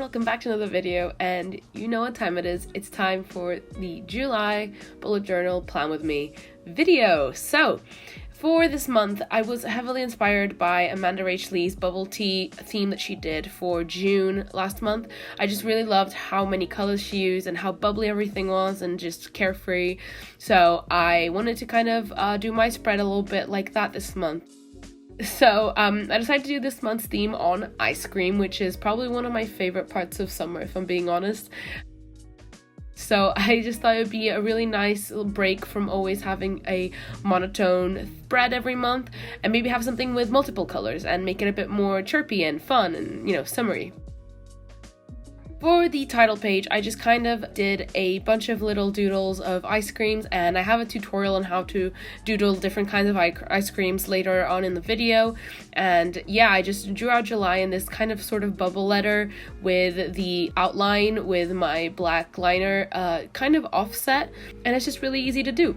welcome back to another video, and you know what time it is. It's time for the July bullet journal plan with me video. So for this month, I was heavily inspired by AmandaRachLee's bubble tea theme that she did for June last month. I just really loved how many colors she used and how bubbly everything was and just carefree. So I wanted to kind of do my spread a little bit like that this month. So I decided to do this month's theme on ice cream, which is probably one of my favorite parts of summer, if I'm being honest. So I just thought it would be a really nice little break from always having a monotone spread every month, and maybe have something with multiple colors and make it a bit more chirpy and fun and, you know, summery. For the title page, I just kind of did a bunch of little doodles of ice creams, and I have a tutorial on how to doodle different kinds of ice creams later on in the video. And yeah, I just drew out July in this kind of sort of bubble letter with the outline with my black liner kind of offset, and it's just really easy to do.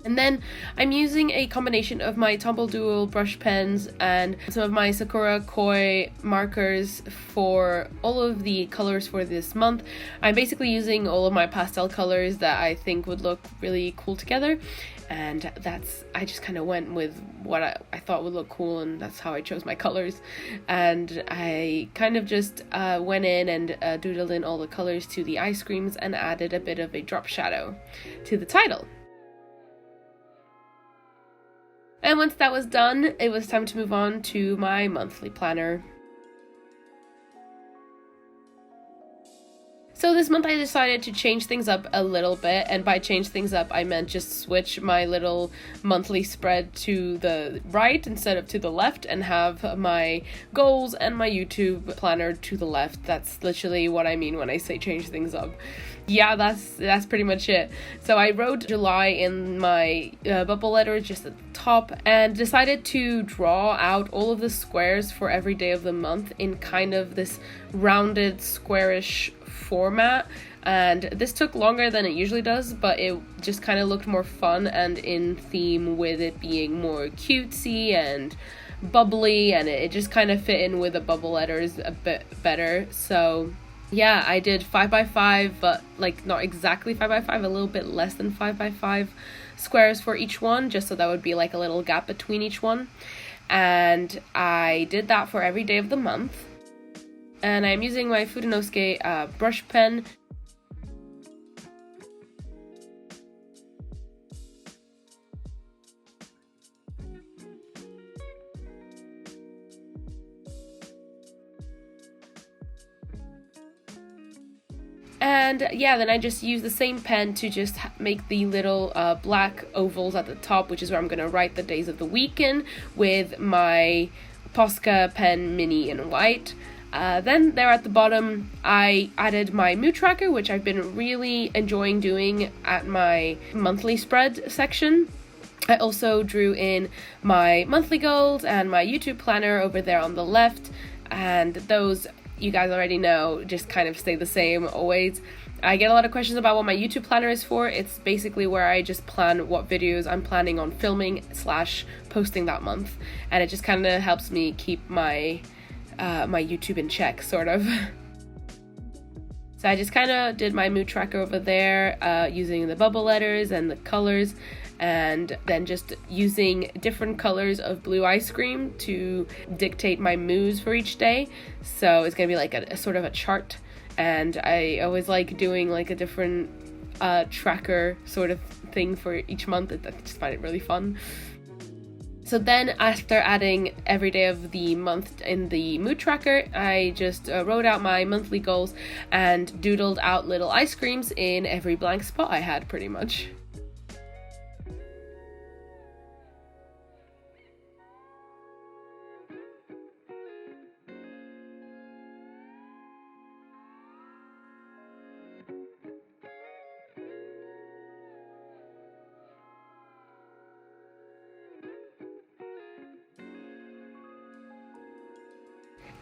And then I'm using a combination of my Tombow dual brush pens and some of my Sakura koi markers for all of the colors for this month. I'm basically using all of my pastel colors that I think would look really cool together, and I just kind of went with what I thought would look cool, and that's how I chose my colors. And I kind of just went in and doodled in all the colors to the ice creams and added a bit of a drop shadow to the title. And once that was done, it was time to move on to my monthly planner. So this month I decided to change things up a little bit, and by change things up I meant just switch my little monthly spread to the right instead of to the left, and have my goals and my YouTube planner to the left. That's literally what I mean when I say change things up. Yeah, that's pretty much it. So I wrote July in my bubble letter just at the top, and decided to draw out all of the squares for every day of the month in kind of this rounded squarish format. And this took longer than it usually does, but it just kind of looked more fun and in theme with it being more cutesy and bubbly, and it just kind of fit in with the bubble letters a bit better. So yeah, I did 5x5, but like not exactly 5x5, a little bit less than 5x5 squares for each one, just so that would be like a little gap between each one. And I did that for every day of the month. And I'm using my Fudenosuke brush pen. And yeah, then I just use the same pen to just make the little black ovals at the top, which is where I'm going to write the days of the week in, with my Posca pen mini in white. Then there at the bottom, I added my mood tracker, which I've been really enjoying doing at my monthly spread section. I also drew in my monthly goals and my YouTube planner over there on the left, and those, you guys already know, just kind of stay the same always. I get a lot of questions about what my YouTube planner is for. It's basically where I just plan what videos I'm planning on filming / posting that month, and it just kind of helps me keep my my YouTube in check, sort of. So I just kind of did my mood tracker over there using the bubble letters and the colors, and then just using different colors of blue ice cream to dictate my moods for each day. So it's gonna be like a sort of a chart, and I always like doing like a different tracker sort of thing for each month. I just find it really fun. So then, after adding every day of the month in the mood tracker, I just wrote out my monthly goals and doodled out little ice creams in every blank spot I had, pretty much.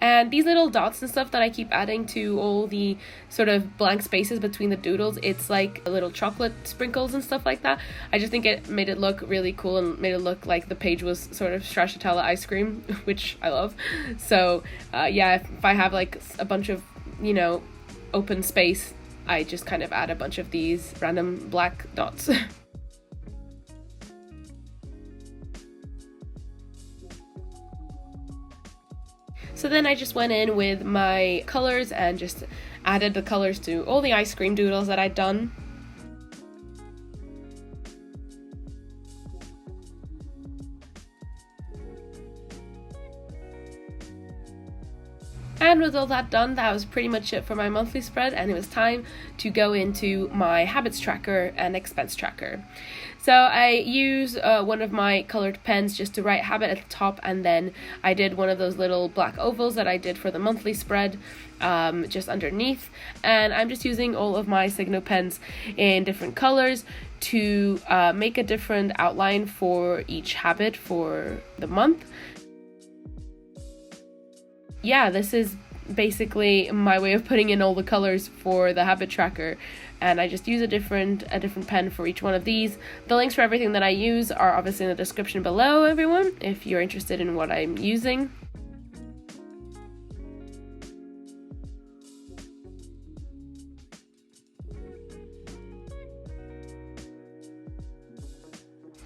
And these little dots and stuff that I keep adding to all the sort of blank spaces between the doodles, it's like little chocolate sprinkles and stuff like that. I just think it made it look really cool and made it look like the page was sort of stracciatella ice cream, which I love. So yeah, if I have like a bunch of, you know, open space, I just kind of add a bunch of these random black dots. So then I just went in with my colors and just added the colors to all the ice cream doodles that I'd done. And with all that done, that was pretty much it for my monthly spread, and it was time to go into my habits tracker and expense tracker. So I use one of my colored pens just to write habit at the top, and then I did one of those little black ovals that I did for the monthly spread just underneath. And I'm just using all of my Signo pens in different colors to make a different outline for each habit for the month. Yeah, this is basically my way of putting in all the colors for the habit tracker, and I just use a different pen for each one of these. The links for everything that I use are obviously in the description below, everyone, if you're interested in what I'm using.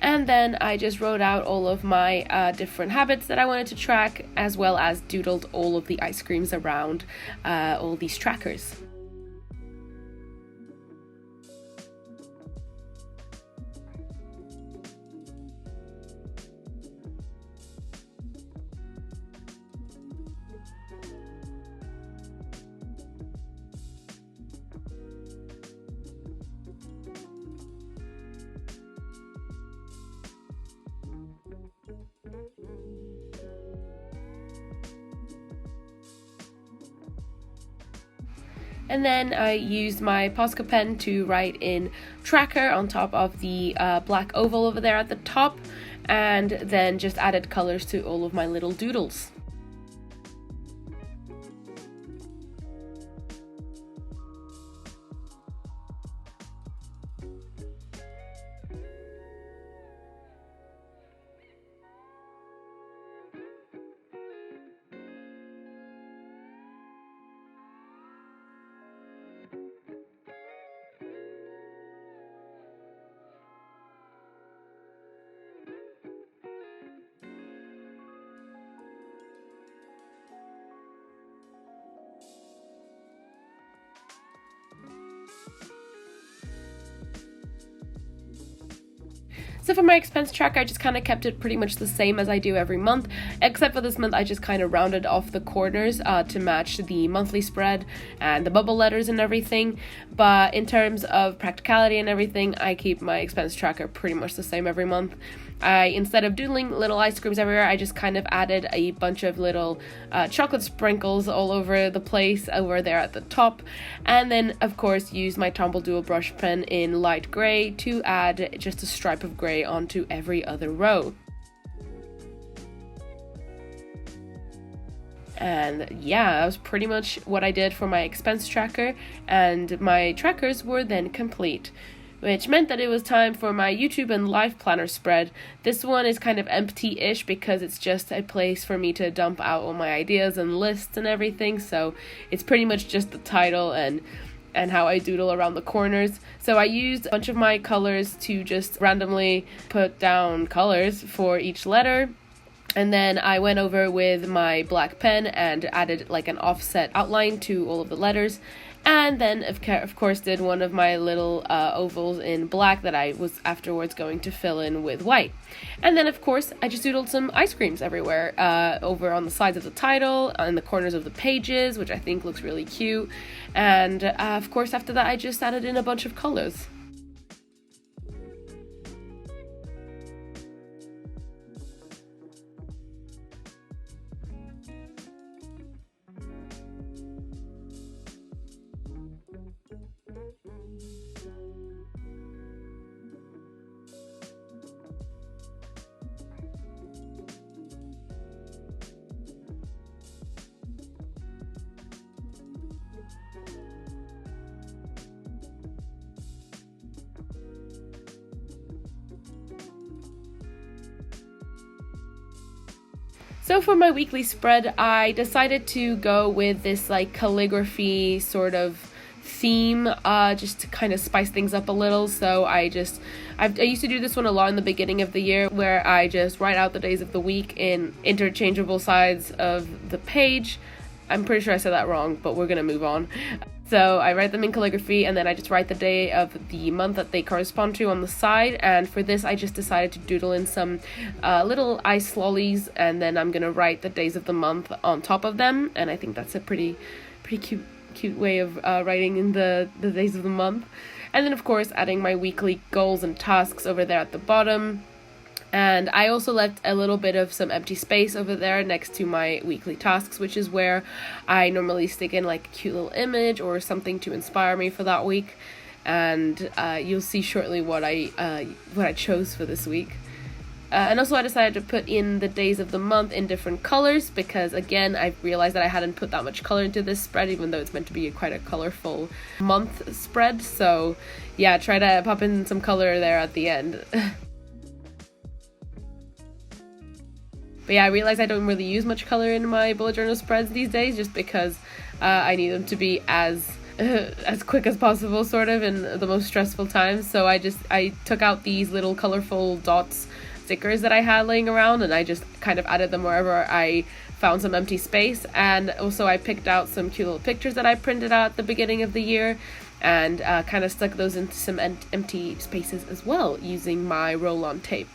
And then I just wrote out all of my different habits that I wanted to track, as well as doodled all of the ice creams around all these trackers. And then I used my Posca pen to write in tracker on top of the black oval over there at the top, and then just added colors to all of my little doodles. So for my expense tracker, I just kind of kept it pretty much the same as I do every month, except for this month I just kind of rounded off the corners to match the monthly spread and the bubble letters and everything. But in terms of practicality and everything, I keep my expense tracker pretty much the same every month. Instead of doodling little ice creams everywhere, I just kind of added a bunch of little chocolate sprinkles all over the place over there at the top, and then of course used my Tombow dual brush pen in light gray to add just a stripe of gray onto every other row. And yeah, that was pretty much what I did for my expense tracker, and my trackers were then complete, which meant that it was time for my YouTube and life planner spread. This one is kind of empty-ish because it's just a place for me to dump out all my ideas and lists and everything, so it's pretty much just the title and how I doodle around the corners. So I used a bunch of my colors to just randomly put down colors for each letter. And then I went over with my black pen and added like an offset outline to all of the letters. And then, of course, did one of my little ovals in black that I was afterwards going to fill in with white. And then, of course, I just doodled some ice creams everywhere, over on the sides of the title, on the corners of the pages, which I think looks really cute. And, of course, after that, I just added in a bunch of colors. So for my weekly spread, I decided to go with this like calligraphy sort of theme, just to kind of spice things up a little. So I used to do this one a lot in the beginning of the year, where I just write out the days of the week in interchangeable sides of the page. I'm pretty sure I said that wrong, but we're gonna move on. So I write them in calligraphy, and then I just write the day of the month that they correspond to on the side. And for this, I just decided to doodle in some little ice lollies, and then I'm gonna write the days of the month on top of them. And I think that's a pretty cute way of writing in the days of the month. And then of course adding my weekly goals and tasks over there at the bottom. And I also left a little bit of some empty space over there next to my weekly tasks, which is where I normally stick in like a cute little image or something to inspire me for that week. And you'll see shortly what I chose for this week. And also I decided to put in the days of the month in different colors, because again I realized that I hadn't put that much color into this spread, even though it's meant to be quite a colorful month spread. So yeah, try to pop in some color there at the end. But yeah, I realized I don't really use much color in my bullet journal spreads these days, just because I need them to be as quick as possible, sort of, in the most stressful times. So I took out these little colorful dots stickers that I had laying around, and I just kind of added them wherever I found some empty space. And also I picked out some cute little pictures that I printed out at the beginning of the year, and kind of stuck those into some empty spaces as well, using my roll-on tape.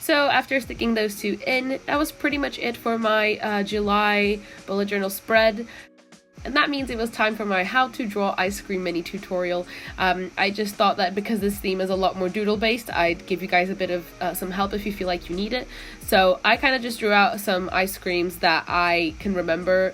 So after sticking those two in, that was pretty much it for my July bullet journal spread. And that means it was time for my how to draw ice cream mini tutorial. I just thought that because this theme is a lot more doodle based, I'd give you guys a bit of some help if you feel like you need it. So I kind of just drew out some ice creams that I can remember.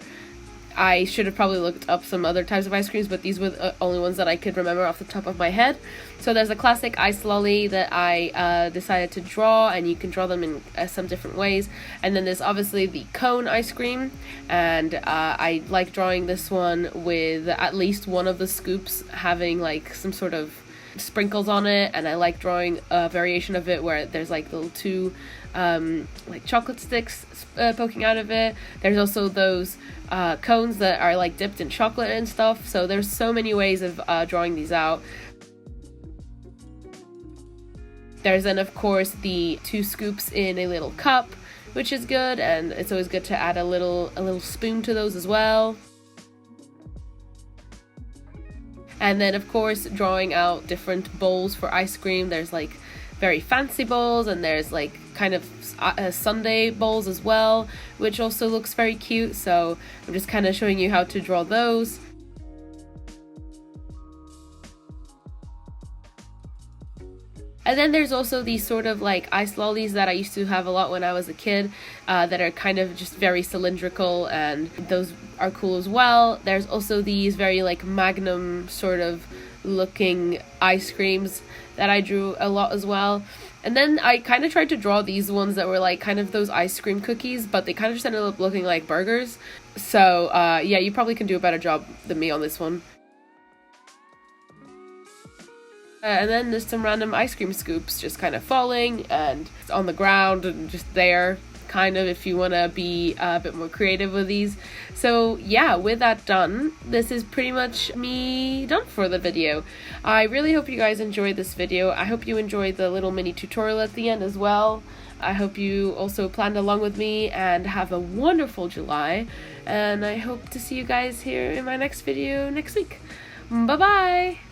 I should have probably looked up some other types of ice creams, but these were the only ones that I could remember off the top of my head. So there's a classic ice lolly that I decided to draw, and you can draw them in some different ways. And then there's obviously the cone ice cream, and I like drawing this one with at least one of the scoops having like some sort of sprinkles on it, and I like drawing a variation of it where there's like little two like chocolate sticks poking out of it. There's also those cones that are like dipped in chocolate and stuff. So there's so many ways of drawing these out. There's then of course the two scoops in a little cup, which is good, and it's always good to add a little spoon to those as well. And then of course drawing out different bowls for ice cream. There's like very fancy bowls, and there's like kind of sundae bowls as well, which also looks very cute. So I'm just kind of showing you how to draw those. And then there's also these sort of like ice lollies that I used to have a lot when I was a kid, that are kind of just very cylindrical, and those are cool as well. There's also these very like magnum sort of looking ice creams that I drew a lot as well. And then I kind of tried to draw these ones that were like kind of those ice cream cookies, but they kind of just ended up looking like burgers. So yeah, you probably can do a better job than me on this one. And then there's some random ice cream scoops just kind of falling and on the ground and just there, kind of, if you want to be a bit more creative with these. So yeah, with that done, this is pretty much me done for the video. I really hope you guys enjoyed this video. I hope you enjoyed the little mini tutorial at the end as well. I hope you also planned along with me, and have a wonderful July. And I hope to see you guys here in my next video next week. Bye bye!